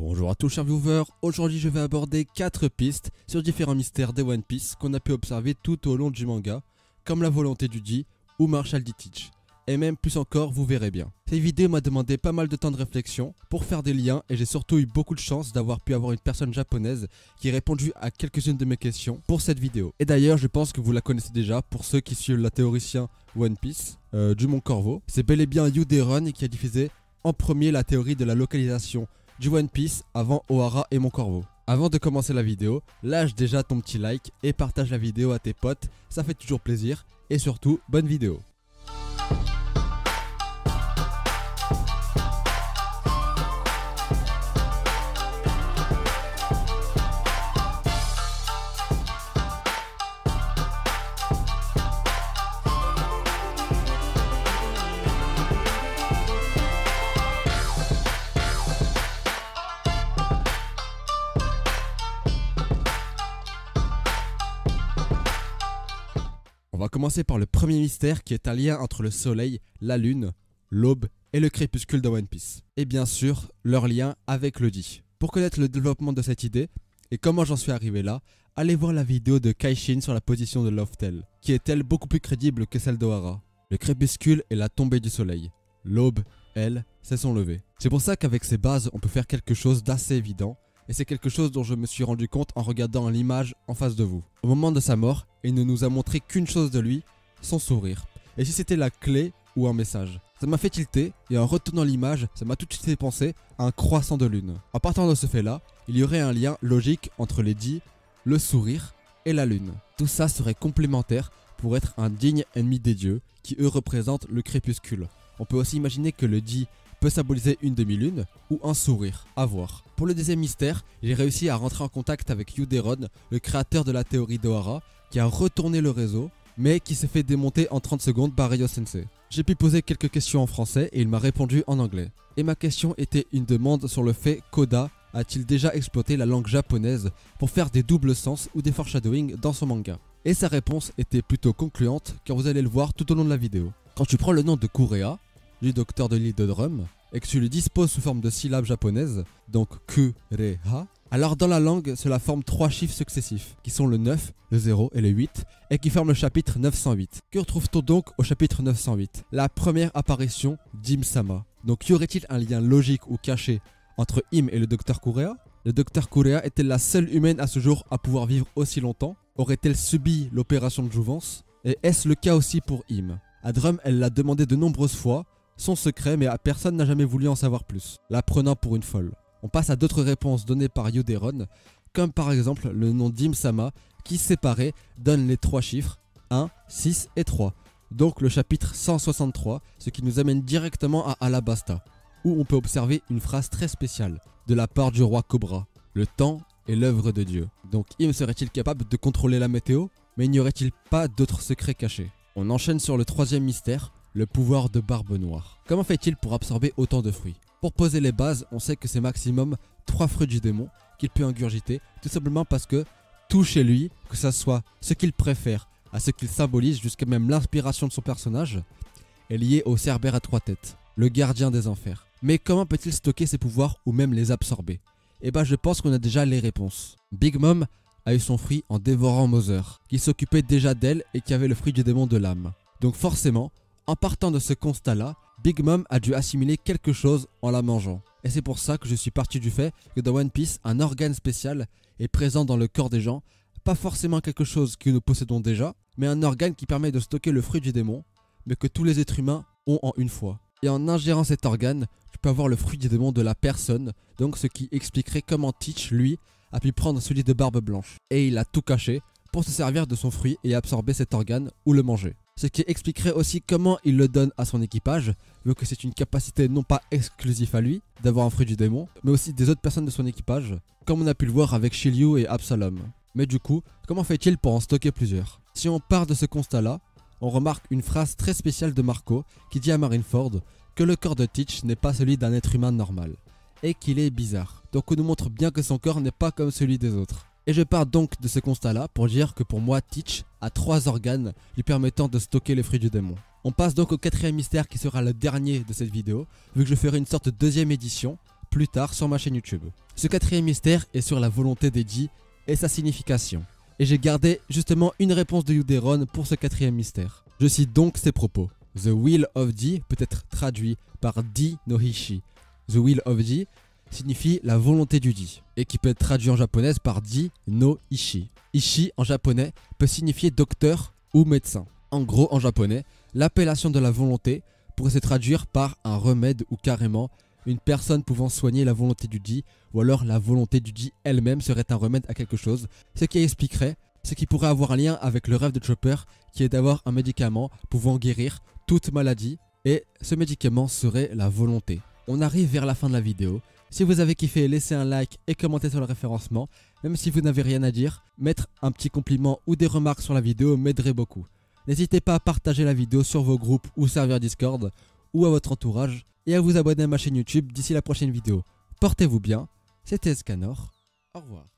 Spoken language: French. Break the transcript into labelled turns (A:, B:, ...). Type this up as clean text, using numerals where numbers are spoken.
A: Bonjour à tous chers viewers, aujourd'hui je vais aborder 4 pistes sur différents mystères des One Piece qu'on a pu observer tout au long du manga, comme la volonté du Di ou Marshall D. Teach. Et même plus encore, vous verrez bien. Cette vidéo m'a demandé pas mal de temps de réflexion pour faire des liens et j'ai surtout eu beaucoup de chance d'avoir pu avoir une personne japonaise qui a répondu à quelques-unes de mes questions pour cette vidéo. Et d'ailleurs je pense que vous la connaissez déjà pour ceux qui suivent la théoricien One Piece, du Mont Corvo. C'est bel et bien Yuderon qui a diffusé en premier la théorie de la localisation du One Piece avant Ohara et Mont Corvo. Avant de commencer la vidéo, lâche déjà ton petit like et partage la vidéo à tes potes, ça fait toujours plaisir et surtout bonne vidéo. On va commencer par le premier mystère qui est un lien entre le soleil, la lune, l'aube et le crépuscule de One Piece. Et bien sûr, leur lien avec le Di. Pour connaître le développement de cette idée et comment j'en suis arrivé là, allez voir la vidéo de Kaishin sur la position de Loftel, qui est-elle beaucoup plus crédible que celle d'Ohara. Le crépuscule est la tombée du soleil. L'aube, elle, c'est son lever. C'est pour ça qu'avec ces bases, on peut faire quelque chose d'assez évident. Et c'est quelque chose dont je me suis rendu compte en regardant l'image en face de vous. Au moment de sa mort, il ne nous a montré qu'une chose de lui, son sourire. Et si c'était la clé ou un message. Ça m'a fait tilter et en retournant l'image, ça m'a tout de suite fait penser à un croissant de lune. En partant de ce fait-là, il y aurait un lien logique entre les Di, le sourire et la lune. Tout ça serait complémentaire pour être un digne ennemi des dieux qui eux représentent le crépuscule. On peut aussi imaginer que le Di peut symboliser une demi-lune ou un sourire, à voir. Pour le deuxième mystère, j'ai réussi à rentrer en contact avec Yuderon, le créateur de la théorie d'Ohara, qui a retourné le réseau, mais qui s'est fait démonter en 30 secondes par Ryo Sensei. J'ai pu poser quelques questions en français et il m'a répondu en anglais. Et ma question était une demande sur le fait qu'Oda a-t-il déjà exploité la langue japonaise pour faire des doubles sens ou des foreshadowing dans son manga. Et sa réponse était plutôt concluante car vous allez le voir tout au long de la vidéo. Quand tu prends le nom de Kurea, du docteur de l'île de Drum, et que tu le disposes sous forme de syllabes japonaises, donc Kureha, alors dans la langue cela forme 3 chiffres successifs, qui sont le 9, le 0 et le 8, et qui forment le chapitre 908. Que retrouve-t-on donc au chapitre 908? La première apparition d'Im-sama. Donc y aurait-il un lien logique ou caché entre Im et le docteur Kurea? Le docteur Kurea est-elle la seule humaine à ce jour à pouvoir vivre aussi longtemps? Aurait-elle subi l'opération de jouvence? Et est-ce le cas aussi pour Im? À Drum, elle l'a demandé de nombreuses fois, son secret, mais personne n'a jamais voulu en savoir plus, la prenant pour une folle. On passe à d'autres réponses données par Yuderon, comme par exemple le nom d'Im-sama, qui séparé donne les 3 chiffres, 1, 6 et 3. Donc le chapitre 163, ce qui nous amène directement à Alabasta, où on peut observer une phrase très spéciale, de la part du roi Cobra. Le temps est l'œuvre de Dieu. Donc Im serait-il capable de contrôler la météo? Mais n'y aurait-il pas d'autres secrets cachés? On enchaîne sur le troisième mystère, le pouvoir de Barbe Noire. Comment fait-il pour absorber autant de fruits? Pour poser les bases, on sait que c'est maximum 3 fruits du démon qu'il peut ingurgiter, tout simplement parce que tout chez lui, que ce soit ce qu'il préfère à ce qu'il symbolise, jusqu'à même l'inspiration de son personnage, est lié au Cerbère à 3 têtes, le gardien des enfers. Mais comment peut-il stocker ses pouvoirs ou même les absorber? Eh ben je pense qu'on a déjà les réponses. Big Mom a eu son fruit en dévorant Mother, qui s'occupait déjà d'elle et qui avait le fruit du démon de l'âme. Donc forcément, en partant de ce constat-là, Big Mom a dû assimiler quelque chose en la mangeant. Et c'est pour ça que je suis parti du fait que dans One Piece, un organe spécial est présent dans le corps des gens, pas forcément quelque chose que nous possédons déjà, mais un organe qui permet de stocker le fruit du démon, mais que tous les êtres humains ont en une fois. Et en ingérant cet organe, tu peux avoir le fruit du démon de la personne, donc ce qui expliquerait comment Teach, lui, a pu prendre celui de Barbe Blanche. Et il a tout caché pour se servir de son fruit et absorber cet organe ou le manger. Ce qui expliquerait aussi comment il le donne à son équipage, vu que c'est une capacité non pas exclusive à lui, d'avoir un fruit du démon, mais aussi des autres personnes de son équipage, comme on a pu le voir avec Shiryu et Absalom. Mais du coup, comment fait-il pour en stocker plusieurs? Si on part de ce constat-là, on remarque une phrase très spéciale de Marco qui dit à Marineford que le corps de Teach n'est pas celui d'un être humain normal, et qu'il est bizarre. Donc on nous montre bien que son corps n'est pas comme celui des autres. Et je pars donc de ce constat-là pour dire que pour moi, Teach a 3 organes lui permettant de stocker les fruits du démon. On passe donc au 4e mystère qui sera le dernier de cette vidéo, vu que je ferai une sorte de 2e édition, plus tard sur ma chaîne YouTube. Ce quatrième mystère est sur la volonté d'Eddie et sa signification. Et j'ai gardé justement une réponse de Yuderon pour ce quatrième mystère. Je cite donc ses propos. The Will of Di peut être traduit par Di no Hishi. The Will of Di signifie la volonté du Di et qui peut être traduit en japonais par Di no Ishi. Ishi en japonais peut signifier docteur ou médecin. En gros, en japonais, l'appellation de la volonté pourrait se traduire par un remède ou carrément une personne pouvant soigner la volonté du Di, ou alors la volonté du Di elle-même serait un remède à quelque chose, ce qui expliquerait ce qui pourrait avoir un lien avec le rêve de Chopper qui est d'avoir un médicament pouvant guérir toute maladie, et ce médicament serait la volonté. On arrive vers la fin de la vidéo. Si vous avez kiffé, laissez un like et commentez sur le référencement. Même si vous n'avez rien à dire, mettre un petit compliment ou des remarques sur la vidéo m'aiderait beaucoup. N'hésitez pas à partager la vidéo sur vos groupes ou serveurs Discord ou à votre entourage et à vous abonner à ma chaîne YouTube d'ici la prochaine vidéo. Portez-vous bien, c'était Escanor, au revoir.